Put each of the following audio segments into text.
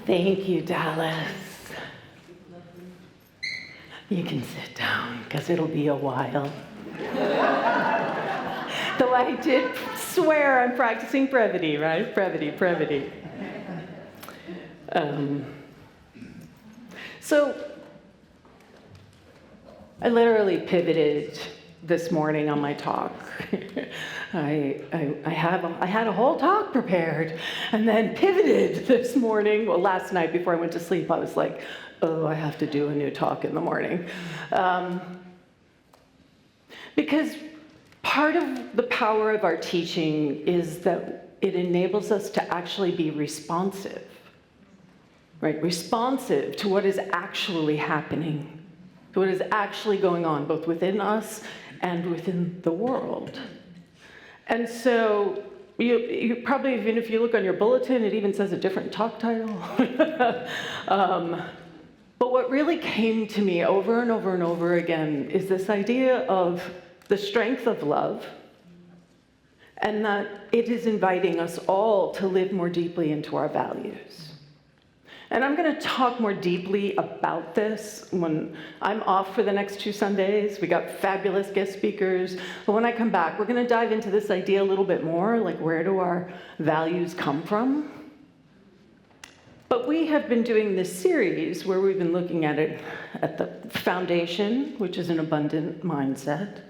Thank you, Dallas. You can sit down, because it'll be a while. Though I did swear I'm practicing brevity, right? Brevity. So I literally pivoted this morning on my talk. I had a whole talk prepared and then pivoted this morning. Well, last night before I went to sleep, I was like, oh, I have to do a new talk in the morning. Because part of the power of our teaching is that it enables us to actually be responsive, right? Responsive to what is actually happening, to what is actually going on, both within us and within the world. And so you probably, even if you look on your bulletin, it even says a different talk title. But what really came to me over and over and over again is this idea of the strength of love, and that it is inviting us all to live more deeply into our values. And I'm going to talk more deeply about this when I'm off for the next 2 Sundays. We got fabulous guest speakers. But when I come back, we're going to dive into this idea a little bit more, like where do our values come from? But we have been doing this series where we've been looking at it at the foundation, which is an abundant mindset.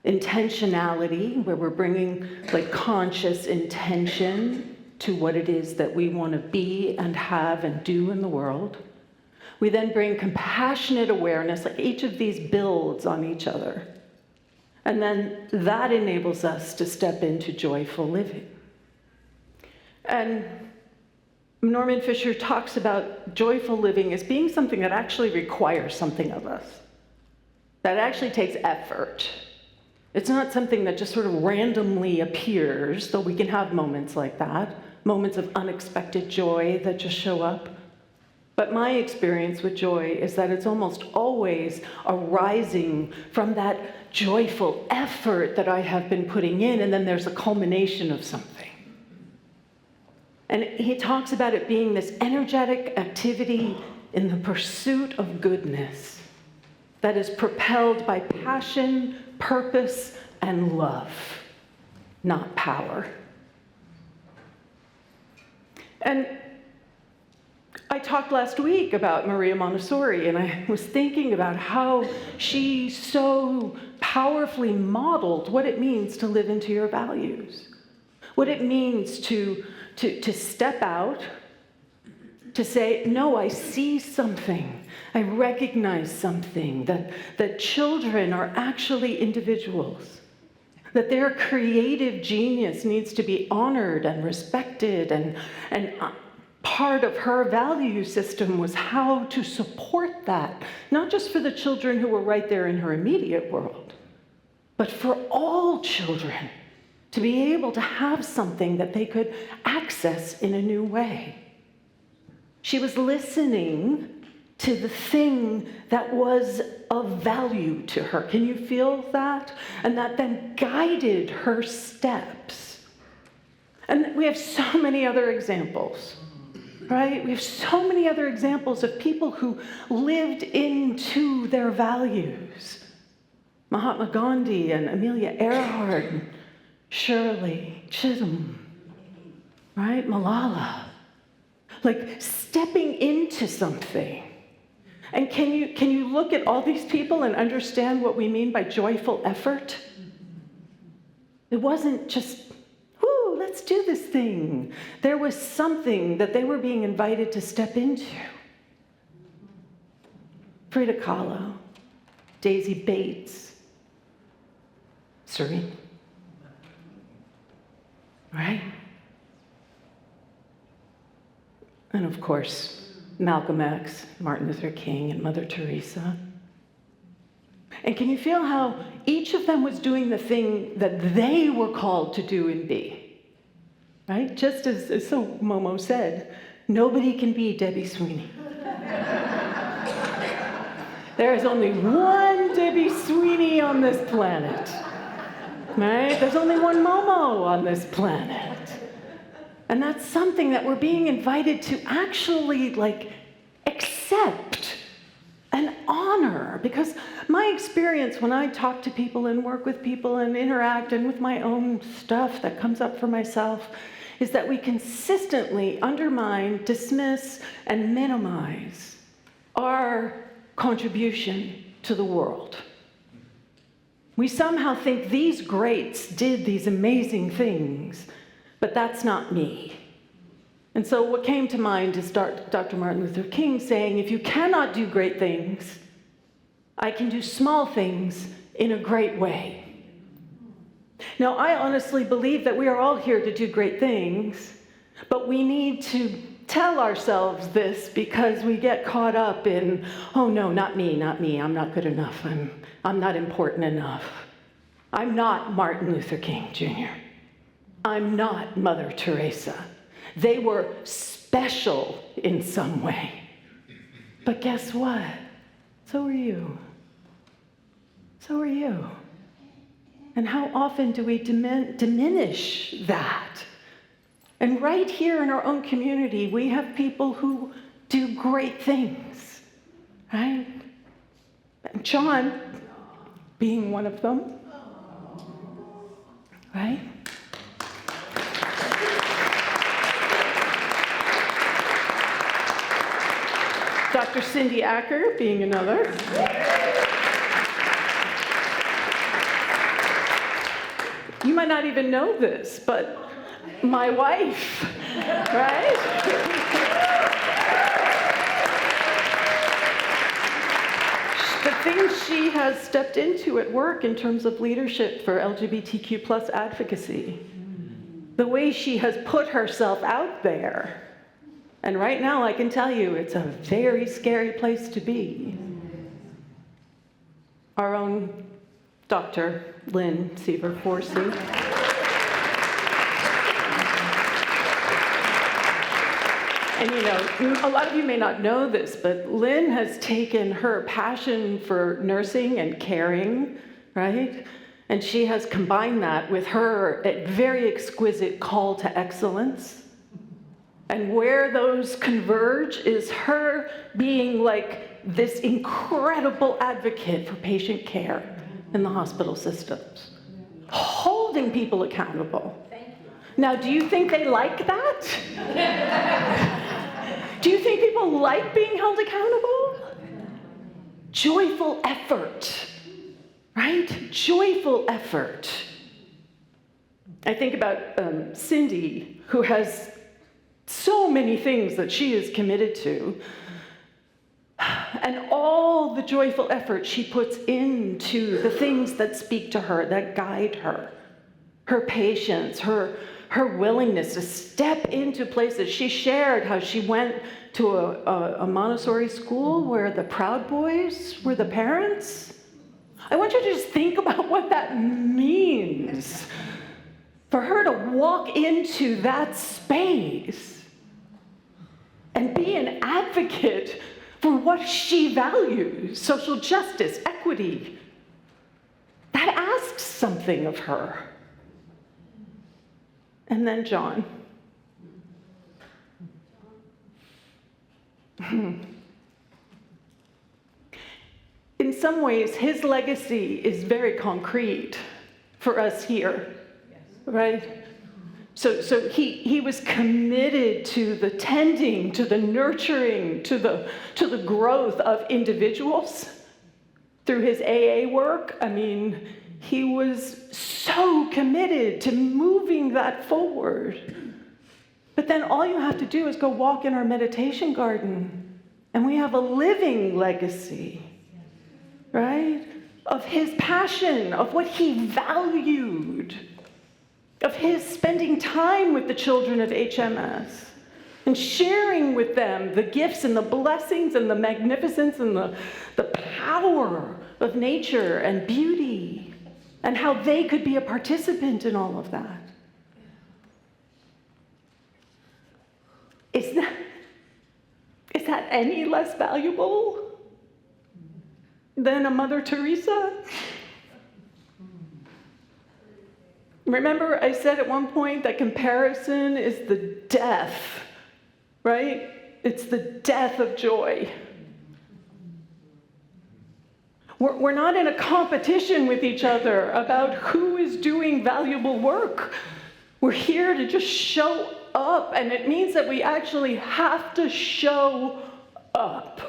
Intentionality, where we're bringing like conscious intention to what it is that we want to be and have and do in the world. We then bring compassionate awareness, like each of these builds on each other. And then that enables us to step into joyful living. And Norman Fisher talks about joyful living as being something that actually requires something of us, that actually takes effort. It's not something that just sort of randomly appears, though we can have moments like that, moments of unexpected joy that just show up. But my experience with joy is that it's almost always arising from that joyful effort that I have been putting in, and then there's a culmination of something. And he talks about it being this energetic activity in the pursuit of goodness that is propelled by passion, purpose, and love, not power. And I talked last week about Maria Montessori, and I was thinking about how she so powerfully modeled what it means to live into your values, what it means to step out, to say, no, I see something, I recognize something, that children are actually individuals, that their creative genius needs to be honored and respected, and part of her value system was how to support that, not just for the children who were right there in her immediate world, but for all children to be able to have something that they could access in a new way. She was listening to the thing that was of value to her. Can you feel that? And that then guided her steps. And we have so many other examples, right? We have so many other examples of people who lived into their values. Mahatma Gandhi and Amelia Earhart, and Shirley Chisholm, right? Malala. Like stepping into something. And can you look at all these people and understand what we mean by joyful effort? It wasn't just, whoo, let's do this thing. There was something that they were being invited to step into. Frida Kahlo, Daisy Bates, Serene. Right? And of course, Malcolm X, Martin Luther King, and Mother Teresa. And can you feel how each of them was doing the thing that they were called to do and be? Right? Just as so Momo said, nobody can be Debbie Sweeney. There is only one Debbie Sweeney on this planet. Right? There's only one Momo on this planet. And that's something that we're being invited to actually accept and honor. Because my experience when I talk to people and work with people and interact and with my own stuff that comes up for myself is that we consistently undermine, dismiss, and minimize our contribution to the world. We somehow think these greats did these amazing things, but that's not me. And so what came to mind is Dr. Martin Luther King saying, if you cannot do great things, I can do small things in a great way. Now, I honestly believe that we are all here to do great things, but we need to tell ourselves this because we get caught up in, oh no, not me, I'm not good enough, I'm not important enough. I'm not Martin Luther King Jr. I'm not Mother Teresa. They were special in some way. But guess what? So are you. So are you. And how often do we diminish that? And right here in our own community, we have people who do great things, right? And John being one of them, right? Dr. Cindy Acker being another. You might not even know this, but my wife, right? The things she has stepped into at work in terms of leadership for LGBTQ plus advocacy, the way she has put herself out there. And right now, I can tell you, it's a very scary place to be. Our own Dr. Lynn Seaver Forsey. And a lot of you may not know this, but Lynn has taken her passion for nursing and caring, right? And she has combined that with her very exquisite call to excellence. And where those converge is her being this incredible advocate for patient care in the hospital systems, holding people accountable. Now, do you think they like that? Do you think people like being held accountable? Joyful effort, right? Joyful effort. I think about Cindy, who has so many things that she is committed to, and all the joyful effort she puts into the things that speak to her, that guide her, her patience, her willingness to step into places. She shared how she went to a Montessori school where the Proud Boys were the parents. I want you to just think about what that means. For her to walk into that space and be an advocate for what she values, social justice, equity, that asks something of her. And then John. In some ways, his legacy is very concrete for us here, right? So he was committed to the tending, to the nurturing, to the growth of individuals through his AA work. I mean, he was so committed to moving that forward. But then all you have to do is go walk in our meditation garden, and we have a living legacy, right? Of his passion, of what he valued, of his spending time with the children of HMS and sharing with them the gifts and the blessings and the magnificence and the power of nature and beauty and how they could be a participant in all of that. Is that any less valuable than a Mother Teresa? Remember, I said at one point that comparison is the death, right? It's the death of joy. We're not in a competition with each other about who is doing valuable work. We're here to just show up, and it means that we actually have to show up.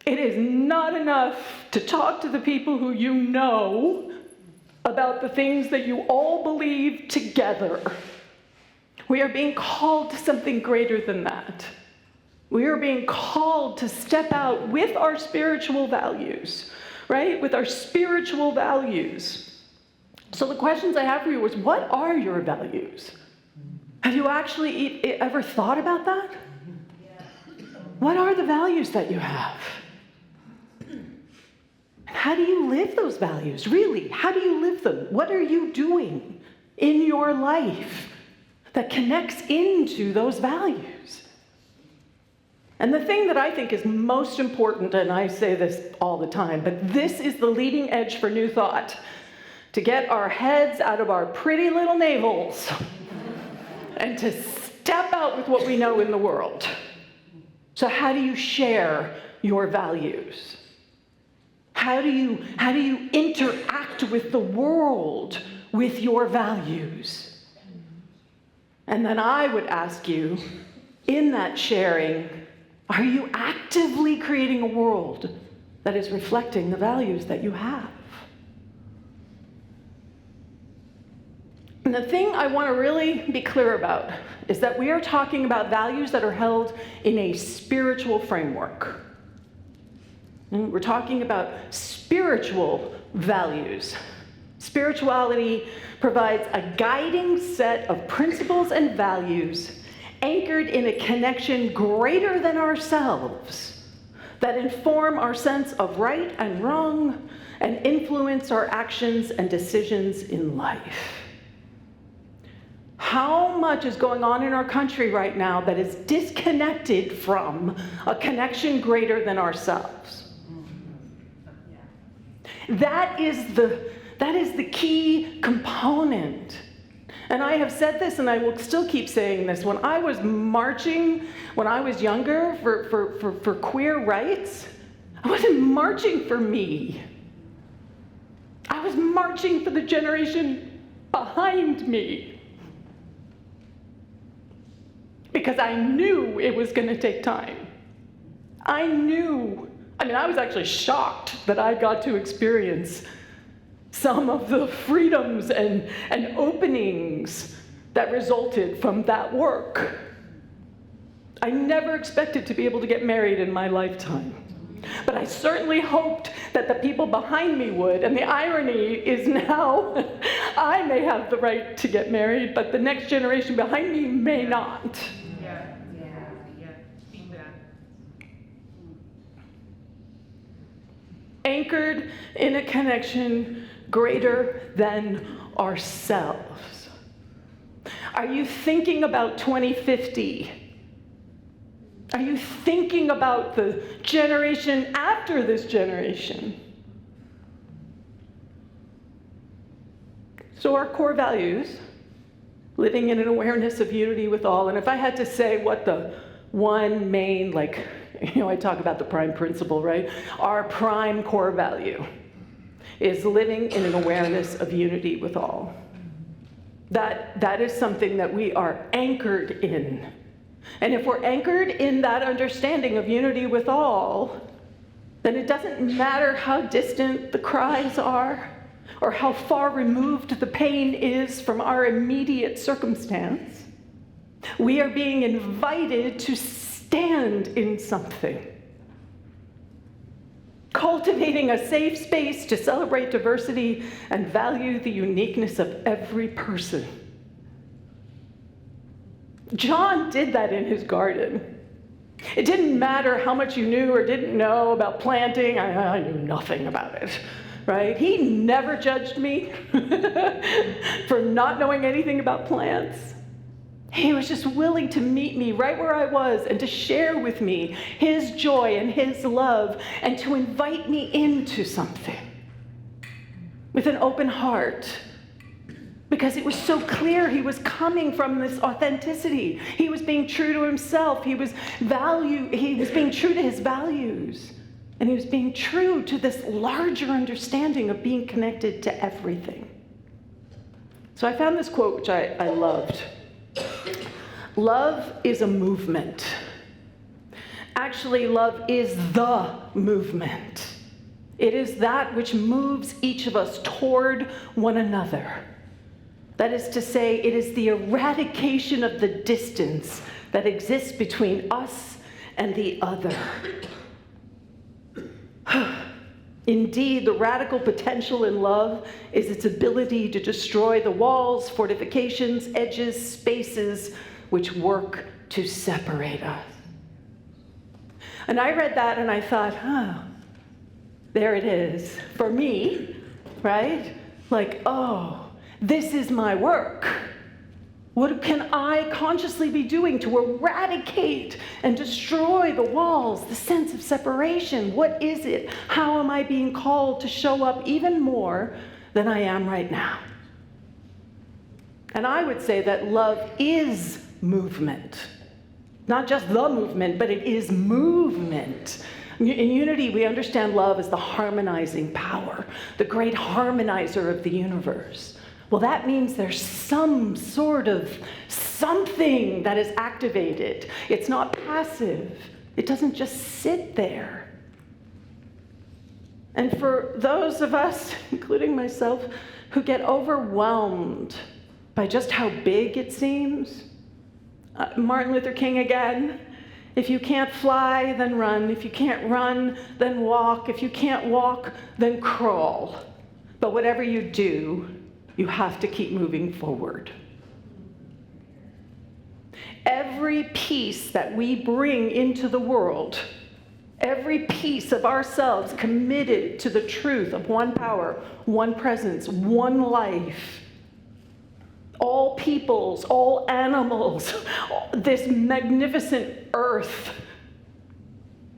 It is not enough to talk to the people who you know about the things that you all believe together. We are being called to something greater than that. We are being called to step out with our spiritual values, right? With our spiritual values. So the questions I have for you is, what are your values? Have you actually ever thought about that? What are the values that you have? How do you live those values? Really, how do you live them? What are you doing in your life that connects into those values? And the thing that I think is most important, and I say this all the time, but this is the leading edge for New Thought, to get our heads out of our pretty little navels and to step out with what we know in the world. So how do you share your values? How do you interact with the world with your values? And then I would ask you, in that sharing, are you actively creating a world that is reflecting the values that you have? And the thing I want to really be clear about is that we are talking about values that are held in a spiritual framework. And we're talking about spiritual values. Spirituality provides a guiding set of principles and values anchored in a connection greater than ourselves that inform our sense of right and wrong and influence our actions and decisions in life. How much is going on in our country right now that is disconnected from a connection greater than ourselves? That is the key component. And I have said this, and I will still keep saying this. When I was marching, when I was younger, for queer rights, I wasn't marching for me. I was marching for the generation behind me. Because I knew it was going to take time. I was actually shocked that I got to experience some of the freedoms and openings that resulted from that work. I never expected to be able to get married in my lifetime. But I certainly hoped that the people behind me would, and the irony is now I may have the right to get married, but the next generation behind me may not. Anchored in a connection greater than ourselves. Are you thinking about 2050? Are you thinking about the generation after this generation? So our core values, living in an awareness of unity with all, and if I had to say what the one main, I talk about the prime principle, right? Our prime core value is living in an awareness of unity with all. That is something that we are anchored in. And if we're anchored in that understanding of unity with all, then it doesn't matter how distant the cries are or how far removed the pain is from our immediate circumstance. We are being invited to stand in something. Cultivating a safe space to celebrate diversity and value the uniqueness of every person. John did that in his garden. It didn't matter how much you knew or didn't know about planting. I knew nothing about it, right? He never judged me for not knowing anything about plants. He was just willing to meet me right where I was and to share with me his joy and his love and to invite me into something with an open heart. because it was so clear he was coming from this authenticity. He was being true to himself. He was being true to his values. And he was being true to this larger understanding of being connected to everything. So I found this quote, which I loved. Love is a movement. Actually, love is the movement. It is that which moves each of us toward one another. That is to say, it is the eradication of the distance that exists between us and the other. Indeed, the radical potential in love is its ability to destroy the walls, fortifications, edges, spaces which work to separate us. And I read that and I thought, there it is. For me, right? Like, oh, this is my work. What can I consciously be doing to eradicate and destroy the walls, the sense of separation? What is it? How am I being called to show up even more than I am right now? And I would say that love is movement. Not just the movement, but it is movement. In Unity, we understand love as the harmonizing power, the great harmonizer of the universe. Well, that means there's some sort of something that is activated. It's not passive. It doesn't just sit there. And for those of us, including myself, who get overwhelmed by just how big it seems, Martin Luther King again, if you can't fly, then run. If you can't run, then walk. If you can't walk, then crawl. But whatever you do, you have to keep moving forward. Every piece that we bring into the world, every piece of ourselves committed to the truth of one power, one presence, one life, all peoples, all animals, this magnificent earth.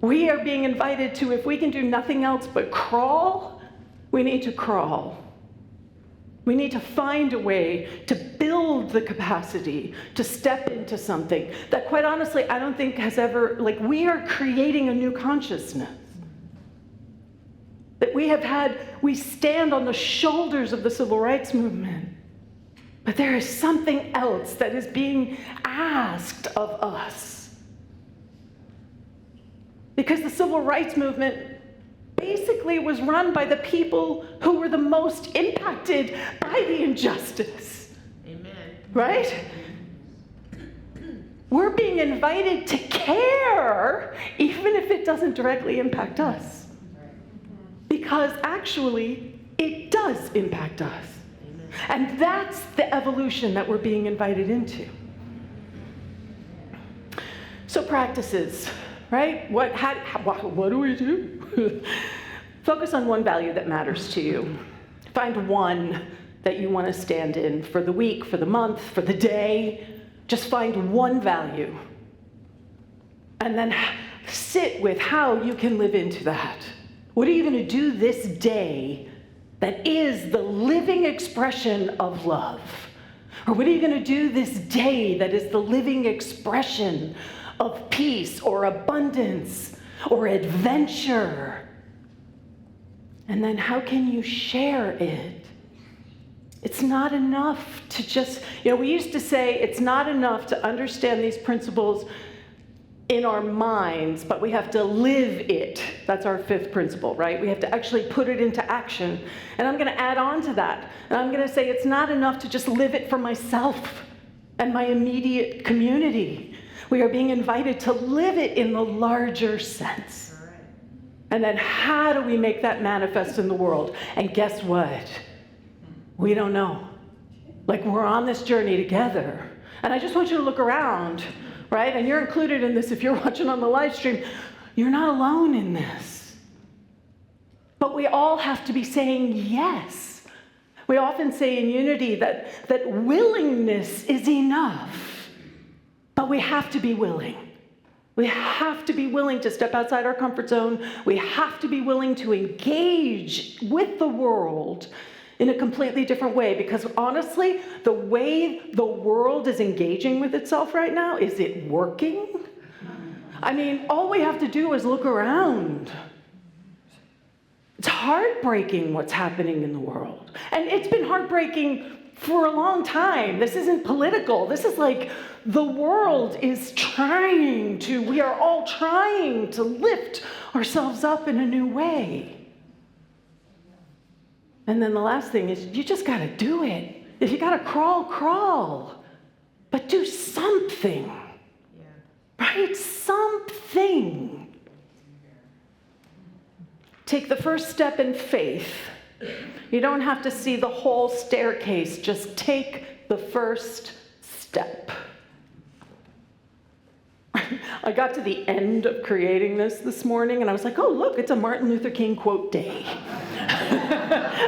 We are being invited to, if we can do nothing else but crawl, we need to crawl. We need to find a way to build the capacity to step into something that, quite honestly, I don't think has ever, we are creating a new consciousness. That we stand on the shoulders of the civil rights movement. But there is something else that is being asked of us. Because the civil rights movement basically was run by the people who were the most impacted by the injustice. Amen. Right? We're being invited to care, even if it doesn't directly impact us. Because actually, it does impact us. And that's the evolution that we're being invited into. So practices, right? What do we do? Focus on one value that matters to you. Find one that you want to stand in for the week, for the month, for the day. Just find one value. And then sit with how you can live into that. What are you going to do this day that is the living expression of love? Or what are you going to do this day that is the living expression of peace or abundance or adventure? And then how can you share it? It's not enough to just, we used to say it's not enough to understand these principles in our minds, but we have to live it. That's our fifth principle, right? We have to actually put it into action. And I'm going to add on to that. And I'm going to say it's not enough to just live it for myself and my immediate community. We are being invited to live it in the larger sense. And then how do we make that manifest in the world? And guess what? We don't know. We're on this journey together. And I just want you to look around. Right? And you're included in this if you're watching on the live stream. You're not alone in this. But we all have to be saying yes. We often say in Unity that willingness is enough. But we have to be willing. We have to be willing to step outside our comfort zone. We have to be willing to engage with the world in a completely different way, because honestly, the way the world is engaging with itself right now, is it working? I mean, all we have to do is look around. It's heartbreaking what's happening in the world. And it's been heartbreaking for a long time. This isn't political. This is like the world is we are all trying to lift ourselves up in a new way. And then the last thing is, you just gotta do it. If you gotta crawl, crawl. But do something. Yeah. Right? Something. Take the first step in faith. You don't have to see the whole staircase. Just take the first step. I got to the end of creating this morning, and I was like, oh, look, it's a Martin Luther King quote day.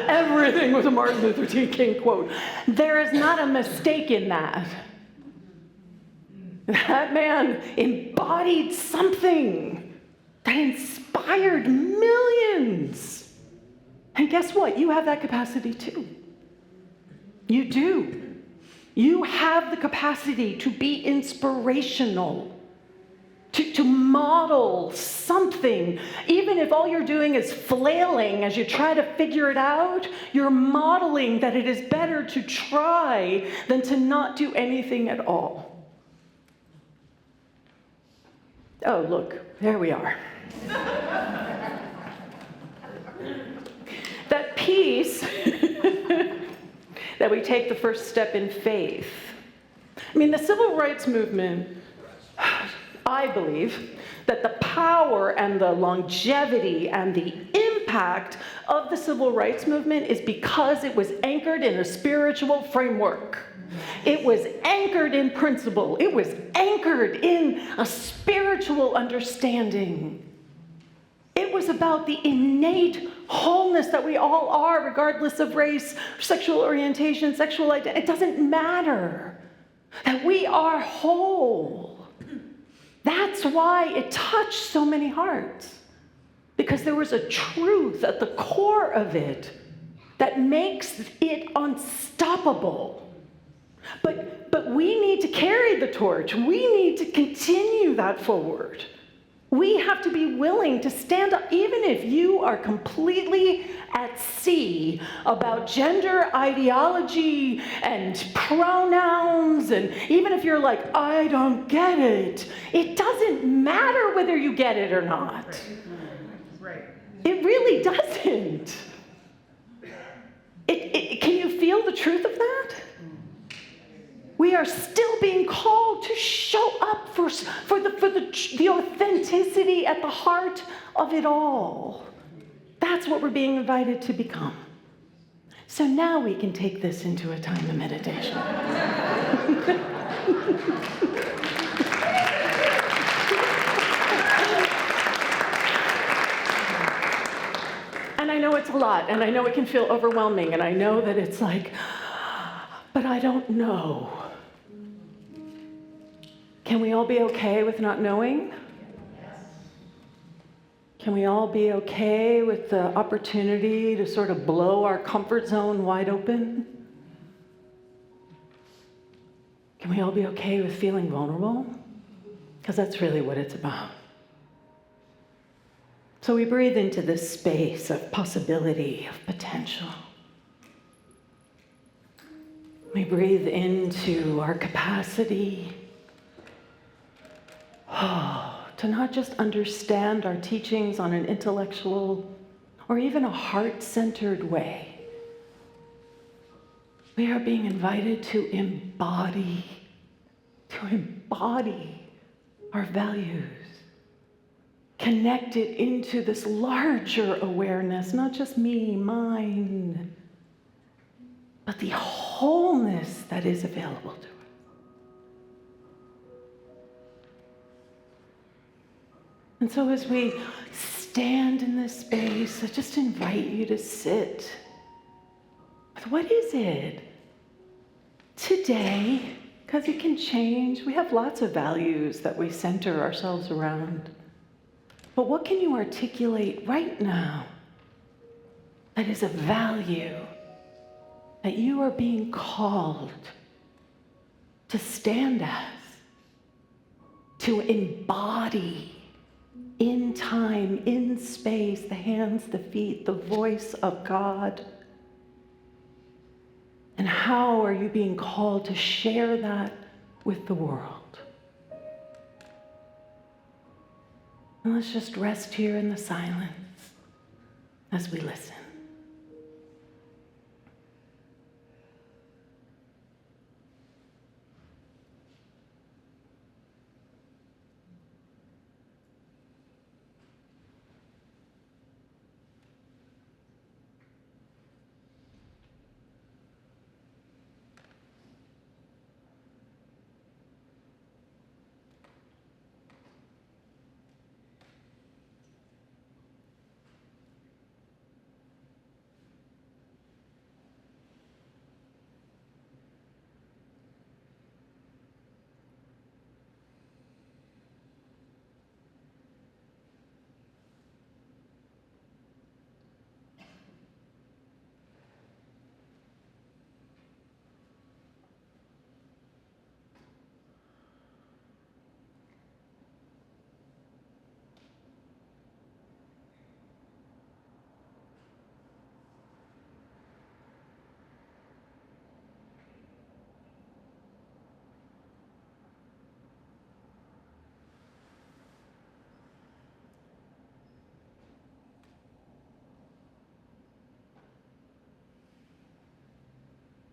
Everything was a Martin Luther King quote. There is not a mistake in that. That man embodied something that inspired millions. And guess what? You have that capacity too. You do. You have the capacity to be inspirational. To model something. Even if all you're doing is flailing as you try to figure it out, you're modeling that it is better to try than to not do anything at all. Oh, look, there we are. That piece that we take the first step in faith. I mean, the civil rights movement, I believe that the power and the longevity and the impact of the civil rights movement is because it was anchored in a spiritual framework. It was anchored in principle. It was anchored in a spiritual understanding. It was about the innate wholeness that we all are, regardless of race, sexual orientation, sexual identity. It doesn't matter. That we are whole. That's why it touched so many hearts. Because there was a truth at the core of it that makes it unstoppable. But we need to carry the torch. We need to continue that forward. We have to be willing to stand up, even if you are completely at sea about gender ideology and pronouns, and even if you're like, I don't get it, it doesn't matter whether you get it or not. Right. It really doesn't. Can you feel the truth of that? We are still being called to show up for the authenticity at the heart of it all. That's what we're being invited to become. So now we can take this into a time of meditation. And I know it's a lot, and I know it can feel overwhelming, and I know that it's like, but I don't know. Can we all be okay with not knowing? Can we all be okay with the opportunity to sort of blow our comfort zone wide open? Can we all be okay with feeling vulnerable? Because that's really what it's about. So we breathe into this space of possibility, of potential. We breathe into our capacity to not just understand our teachings on an intellectual or even a heart-centered way. We are being invited to embody our values, connected into this larger awareness, not just me, mine, but the wholeness that is available to us. And so as we stand in this space, I just invite you to sit with what is it today, because it can change. We have lots of values that we center ourselves around. But what can you articulate right now that is a value that you are being called to stand as, to embody in time, in space, the hands, the feet, the voice of God. And how are you being called to share that with the world? And let's just rest here in the silence as we listen.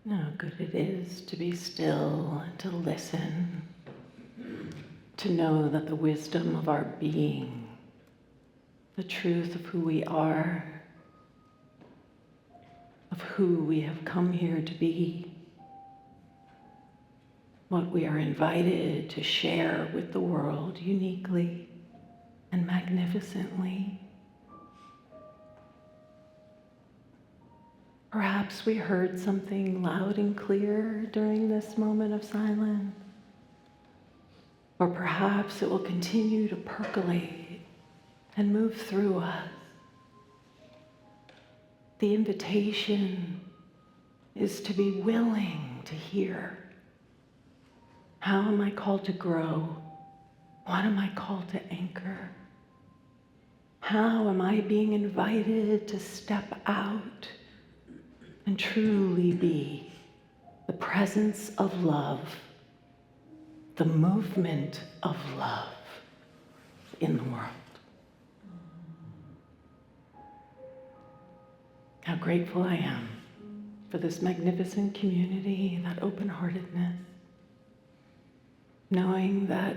How good it is to be still and to listen, to know that the wisdom of our being, the truth of who we are, of who we have come here to be, what we are invited to share with the world uniquely and magnificently. Perhaps we heard something loud and clear during this moment of silence. Or perhaps it will continue to percolate and move through us. The invitation is to be willing to hear. How am I called to grow? What am I called to anchor? How am I being invited to step out and truly be the presence of love, the movement of love in the world? How grateful I am for this magnificent community, that open-heartedness, knowing that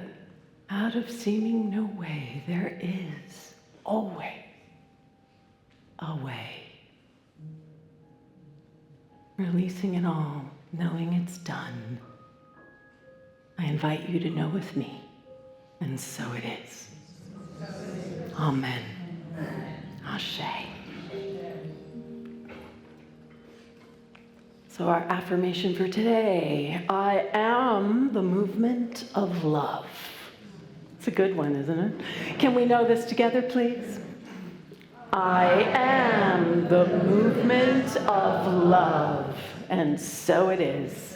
out of seeming no way, there is always a way. Releasing it all, knowing it's done. I invite you to know with me, and so it is. Amen. Ashe. So our affirmation for today, I am the movement of love. It's a good one, isn't it? Can we know this together, please? I am the movement of love, and so it is.